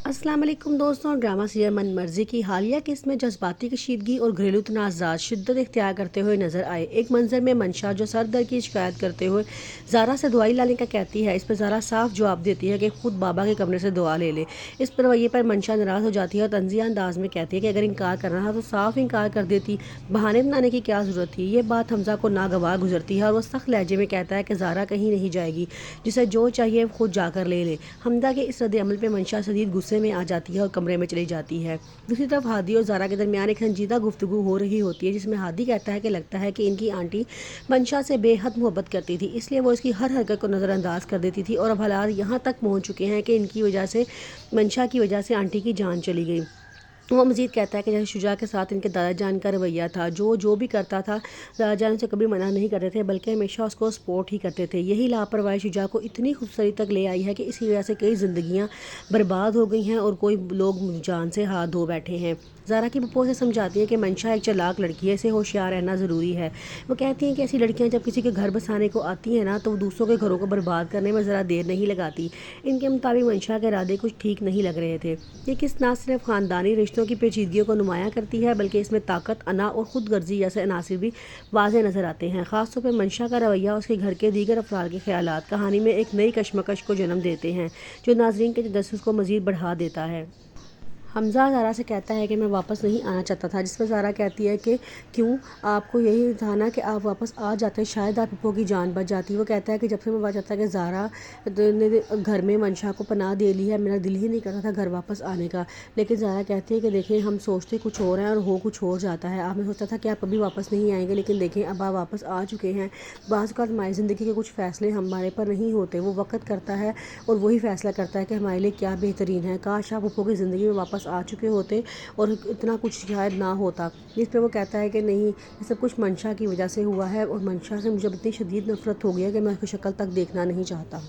अस्सलाम वालेकुम दोस्तों। ड्रामा सीरियल मन मर्जी की हालिया किस्त में जज्बाती कशीदगी और घरेलू तनाज़ात शिद्दत इख्तियार करते हुए नजर आए। एक मंजर में मंशा जो सर दर्द की शिकायत करते हुए ज़ारा से दवाई लाने का कहती है, इस पर ज़ारा साफ जवाब देती है कि खुद बाबा के कमरे से दुआ ले ले। इस पर रवैये पर मंशा नाराज़ हो जाती है और तंज़िया अंदाज में कहती है कि अगर इनकार करना था तो साफ इनकार कर देती, बहाने बनाने की क्या ज़रूरत थी। ये बात हमजा को नागवार गुजरती है और वो सख्त लहजे में कहता है कि ज़ारा कहीं नहीं जाएगी, जिसे जो चाहिए खुद जाकर ले ले। हमजा के इस रद्द-ए-अमल पर मंशा शदीद गुस्से में आ जाती है और कमरे में चली जाती है। दूसरी तरफ हादी और ज़ारा के दरमियान एक संजीदा गुफ्तगू हो रही होती है, जिसमें हादी कहता है कि लगता है कि इनकी आंटी मंशा से बेहद मोहब्बत करती थी, इसलिए वो इसकी हर हरकत को नज़रअंदाज कर देती थी और अब हालात यहाँ तक पहुँच चुके हैं कि इनकी वजह से, मंशा की वजह से आंटी की जान चली गई। वो मज़ीद कहता है कि जैसे शुजा के साथ इनके दादा जान का रवैया था, जो भी करता था दादा जान उसे कभी मना नहीं करते थे, बल्कि हमेशा उसको सपोर्ट ही करते थे। यही लापरवाही शुजा को इतनी खूबसूरती तक ले आई है कि इसी वजह से कई ज़िंदगियां बर्बाद हो गई हैं और कोई लोग जान से हाथ धो बैठे हैं। ज़ारा की पप्पो से समझाती है कि मंशा एक चालाक लड़की है, इसे होशियार रहना ज़रूरी है। वो कहती हैं कि ऐसी लड़कियां जब किसी के घर बसाने को आती हैं ना, तो वो दूसरों के घरों को बर्बाद करने में ज़रा देर नहीं लगाती। इनके मुताबिक मंशा के इरादे कुछ ठीक नहीं लग रहे थे। ये किस ना सिर्फ ख़ानदानी रिश्तों की पेचीदगियों को नुमायाँ करती है, बल्कि इसमें ताकत, अना और ख़ुद गर्जी जैसे अनासिर भी वाज़ेह नज़र आते हैं। ख़ासतौर पर मंशा का रवैया उसके घर के दीगर अफराद के ख़यालात कहानी में एक नई कशमकश को जन्म देते हैं, जो नाज़रीन के तजस्सुस को मज़ीद बढ़ा देता है। हमजा ज़ारा से कहता है कि मैं वापस नहीं आना चाहता था, जिस पर ज़ारा कहती है कि क्यों, आपको यही था ना कि आप वापस आ जाते, शायद आप पप्पो की जान बच जाती। वो कहता है कि जब से मैं चाहता कि ज़ारा ने घर में मंशा को पनाह दे ली है, मेरा दिल ही नहीं करता था घर वापस आने का। लेकिन ज़ारा कहती है कि देखें, हम सोचते कुछ और हैं और हो कुछ और जाता है। आपने सोचा था कि आप कभी वापस नहीं आएंगे, लेकिन देखें अब आप वापस आ चुके हैं। बाज़ औक़ात हमारी ज़िंदगी के कुछ फ़ैसले हमारे पर नहीं होते, वो वक्त करता है और वही फ़ैसला करता है कि हमारे लिए क्या बेहतरीन है। काश आप पप्पो की ज़िंदगी में वापस आ चुके होते और इतना कुछ शायद ना होता। जिस पर वो कहता है कि नहीं, ये सब कुछ मंशा की वजह से हुआ है और मंशा से मुझे इतनी शदीद नफ़रत हो गई है कि मैं उसकी शक्ल तक देखना नहीं चाहता।